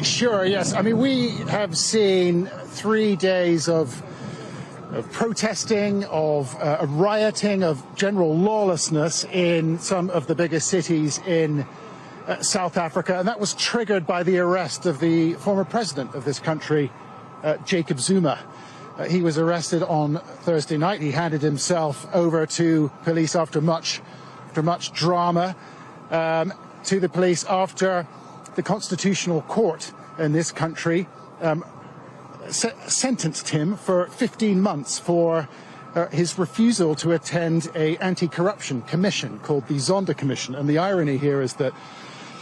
Sure, yes. I mean, we have seen 3 days of protesting, of rioting, of general lawlessness in some of the biggest cities in South Africa, and that was triggered by the arrest of the former president of this country, Jacob Zuma. He was arrested on Thursday night. He handed himself over to police after much drama, to the police after the Constitutional Court in this country sentenced him for 15 months for his refusal to attend an anti-corruption commission called the Zonda Commission. And the irony here is that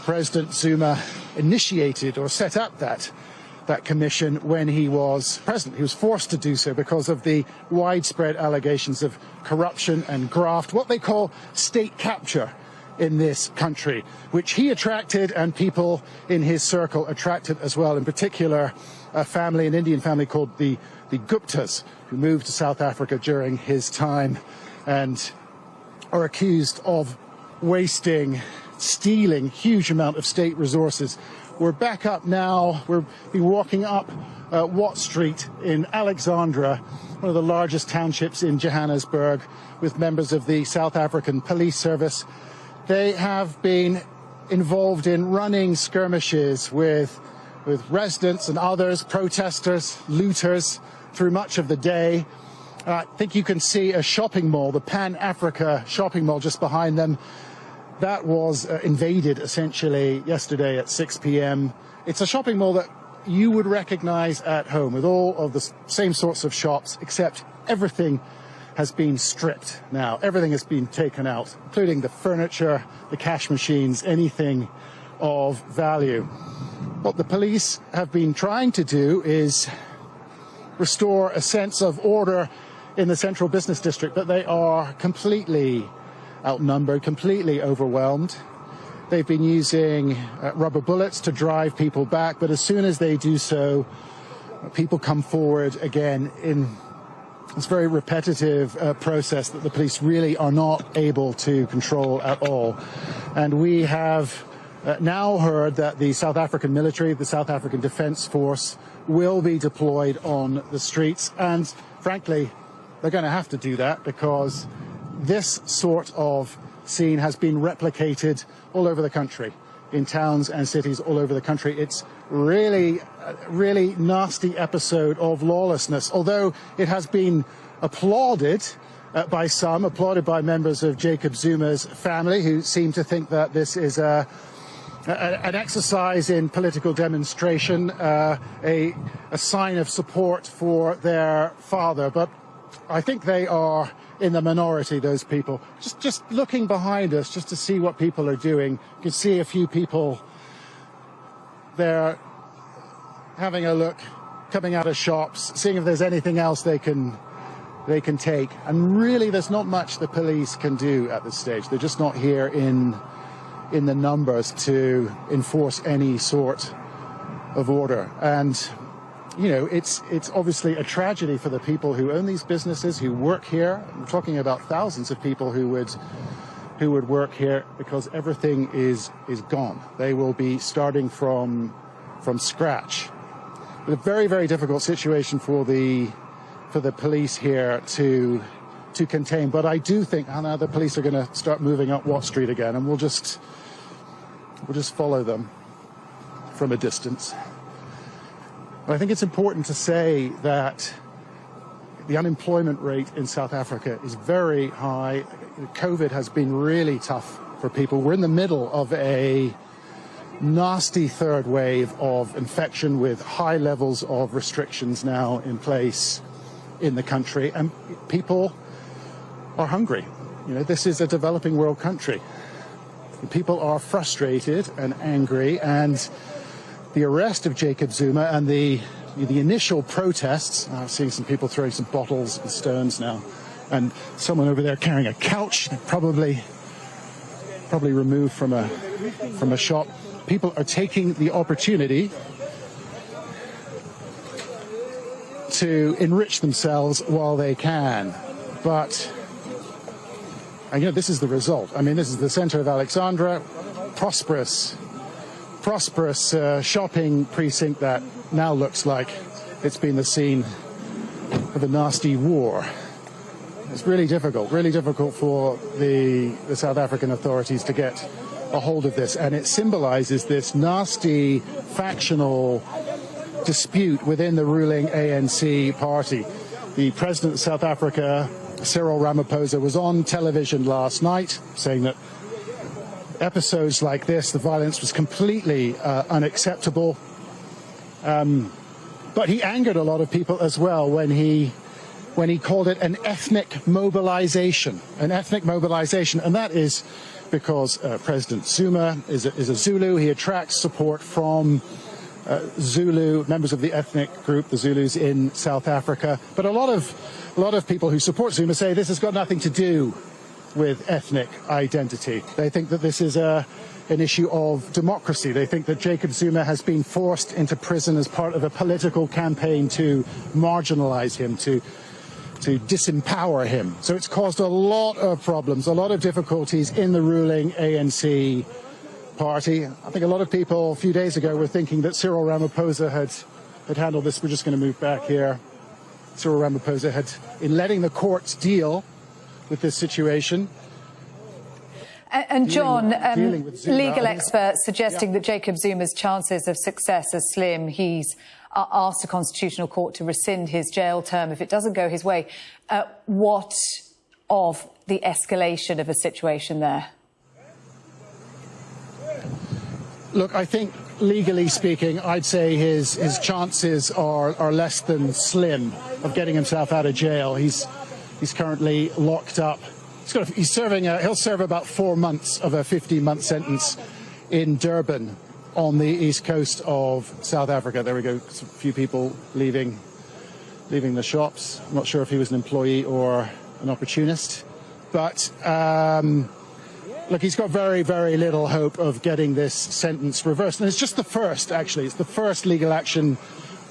President Zuma initiated or set up that commission when he was president. He was forced to do so because of the widespread allegations of corruption and graft, what they call state capture in this country, which he attracted and people in his circle attracted as well, in particular a family, an Indian family called the Guptas, who moved to South Africa during his time and are accused of wasting, stealing huge amount of state resources. We're back up now. We'll be walking up Watt Street in Alexandra, one of the largest townships in Johannesburg, with members of the South African Police Service. They have been involved in running skirmishes with residents and others, protesters, looters, through much of the day. I think you can see a shopping mall, the Pan Africa shopping mall just behind them. That was invaded essentially yesterday at 6 p.m. It's a shopping mall that you would recognize at home, with all of the same sorts of shops, except everything has been stripped now. Everything has been taken out, including the furniture, the cash machines, anything of value. What the police have been trying to do is restore a sense of order in the central business district, but they are completely outnumbered, completely overwhelmed. They've been using rubber bullets to drive people back, but as soon as they do so, people come forward again in this very repetitive process that the police really are not able to control at all. And we have now heard that the South African military, the South African Defence Force, will be deployed on the streets. And frankly, they're going to have to do that because this sort of scene has been replicated all over the country, in towns and cities all over the country. It's really nasty episode of lawlessness, although it has been applauded by some, applauded by members of Jacob Zuma's family, who seem to think that this is an exercise in political demonstration, a sign of support for their father. But I think they are in the minority, those people. Just looking behind us, just to see what people are doing, you can see a few people there having a look, coming out of shops, seeing if there's anything else they can take. And really, there's not much the police can do at this stage. They're just not here in the numbers to enforce any sort of order. And you know, it's obviously a tragedy for the people who own these businesses, who work here. We're talking about thousands of people who would work here, because everything is gone. They will be starting from scratch. A very, very difficult situation for the police here to contain. But I do think now the police are going to start moving up Watt Street again, and we'll just follow them from a distance. But I think it's important to say that the unemployment rate in South Africa is very high. COVID has been really tough for people. We're in the middle of a nasty third wave of infection, with high levels of restrictions now in place in the country, and people are hungry. You know, this is a developing world country. People are frustrated and angry, and the arrest of Jacob Zuma and the initial protests, I'm seeing some people throwing some bottles and stones now, and someone over there carrying a couch, probably removed from a shop. People are taking the opportunity to enrich themselves while they can. But, and, you know, this is the result. I mean, this is the center of Alexandra, prosperous prosperous shopping precinct that now looks like it's been the scene of a nasty war. It's really difficult for the South African authorities to get a hold of this, and it symbolizes this nasty factional dispute within the ruling ANC party. The president of South Africa, Cyril Ramaphosa, was on television last night saying that episodes like this, the violence was completely unacceptable. But he angered a lot of people as well when he called it an ethnic mobilization, and that is because President Zuma is a Zulu. He attracts support from Zulu members of the ethnic group, the Zulus in South Africa. But a lot of people who support Zuma say this has got nothing to do with ethnic identity. They think that this is an issue of democracy. They think that Jacob Zuma has been forced into prison as part of a political campaign to marginalize him, to disempower him. So it's caused a lot of problems, a lot of difficulties in the ruling ANC party. I think a lot of people a few days ago were thinking that Cyril Ramaphosa had handled this. We're just going to move back here. Cyril Ramaphosa had, in letting the courts deal with this situation. And John, legal experts suggesting that Jacob Zuma's chances of success are slim. He's asked the Constitutional Court to rescind his jail term if it doesn't go his way. What of the escalation of a situation there? Look, I think legally speaking, I'd say his chances are less than slim of getting himself out of jail. He's currently locked up. He'll serve about 4 months of a 15-month sentence in Durban on the east coast of South Africa. There we go. A few people leaving the shops. I'm not sure if he was an employee or an opportunist, but look, he's got very, very little hope of getting this sentence reversed. And it's just the first, actually. It's the first legal action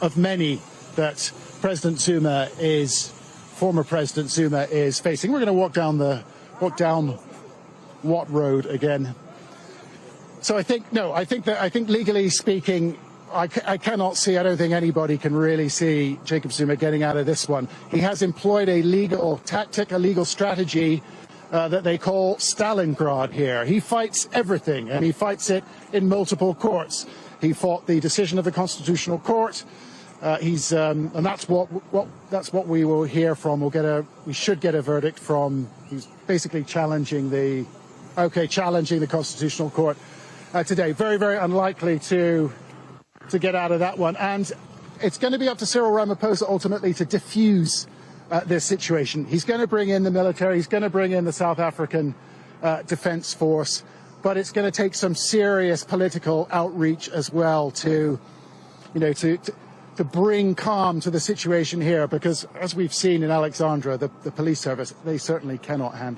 of many that former President Zuma is facing. We're going to walk down Watt Road again. So I think legally speaking, I cannot see, I don't think anybody can really see Jacob Zuma getting out of this one. He has employed a legal tactic, a legal strategy that they call Stalingrad here. He fights everything, and he fights it in multiple courts. He fought the decision of the Constitutional Court. And that's what we will hear from. We should get a verdict from. He's basically challenging the Constitutional Court today. Very, very unlikely to get out of that one. And it's going to be up to Cyril Ramaphosa ultimately to diffuse this situation. He's going to bring in the military. He's going to bring in the South African Defence Force. But it's going to take some serious political outreach as well to bring calm to the situation here, because as we've seen in Alexandra, the police service, they certainly cannot handle